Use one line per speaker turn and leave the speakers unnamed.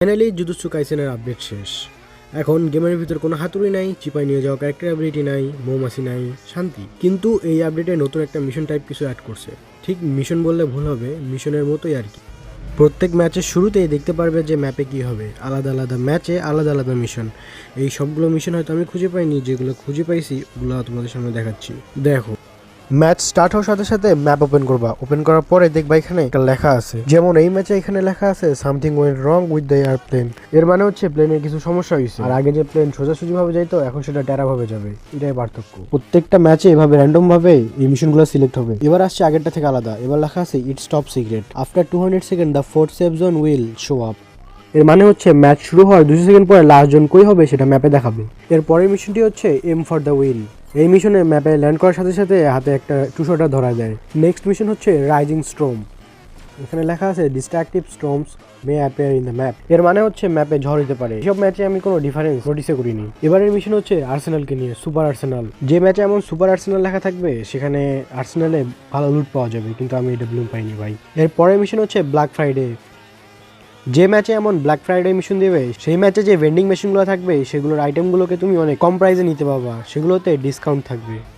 Finally jujutsu কাইসেনের update শেষ। এখন গেমের ভিতর কোনো হাতুড়ি নাই, চিপাই নিয়ে যাওয়া ক্যারেক্টার অ্যাবিলিটি নাই, মৌমাছি নাই, শান্তি। কিন্তু এই আপডেটে নতুন একটা মিশন টাইপ কিছু অ্যাড করছে। ঠিক মিশন বললে ভুল হবে, মিশনের মতোই আর কি। প্রত্যেক ম্যাচের শুরুতেই দেখতে পারবে যে ম্যাপে কি হবে, আলাদা আলাদা ম্যাচে আলাদা আলাদা মিশন। এই সবগুলো মিশন হয়তো আমি খুঁজে পাইনি, যেগুলো খুঁজে পাইছি ওগুলো তোমাদের সামনে দেখাচ্ছি। দেখো, ম্যাচ স্টার্ট হওয়ার সাথে সাথে ম্যাপ ওপেন করবা। ওপেন করার পরে দেখবা এখানে একটা লেখা আছে, যেমন এই ম্যাচে এখানে লেখা আছে something went wrong with the airplane. এর মানে হচ্ছে প্লেনের কিছু সমস্যা হয়েছে। আর আগে যে প্লেন সোজাসুজি ভাবে যাইতো, এখন সেটা ট্যারা ভাবে যাবে। এটাই পার্থক্য। প্রত্যেকটা ম্যাচে এভাবে র্যান্ডম ভাবে এই মিশনগুলো সিলেক্ট হবে। এবার আসছে আগেরটা থেকে আলাদা। এবার লেখা আছে it's top secret, after 200 second the fourth safe zone will show up. এর মানে হচ্ছে ম্যাচ শুরু হওয়ার 200 সেকেন্ড পরে লাস্ট জন কই হবে সেটা ম্যাপে দেখাবে। এর পরের মিশনটি হচ্ছে এম ফর দ্য উইল। এই মিশনে ম্যাপে ল্যান্ড করার সাথে সাথে হাতে একটা টুশোটা ধরা যায়। নেক্সট মিশন হচ্ছে রাইজিং স্ট্রম। এখানে লেখা আছে destructive storms May appear in the map. এর মানে হচ্ছে ম্যাপে ঝড় হতে পারে। এসব ম্যাচে আমি কোনো ডিফারেন্স নোটিসে করিনি। এবারের মিশন হচ্ছে আর্সেনালকে নিয়ে, সুপার আর্সেনাল। যে ম্যাচে এমন সুপার আর্সেনাল লেখা থাকবে সেখানে আর্সেনালে ভালো লুট পাওয়া যাবে, কিন্তু আমি এটা ব্লুম পাইনি ভাই। এর পরের মিশন হচ্ছে ব্ল্যাক ফ্রাইডে। যে ম্যাচে এমন ব্ল্যাক ফ্রাইডে মিশন দেবে, সেই ম্যাচে যে ভেন্ডিং মেশিনগুলো থাকবে সেগুলোর আইটেমগুলোকে তুমি অনেক কম প্রাইসে নিতে পারবা, সেগুলোতে ডিসকাউন্ট থাকবে।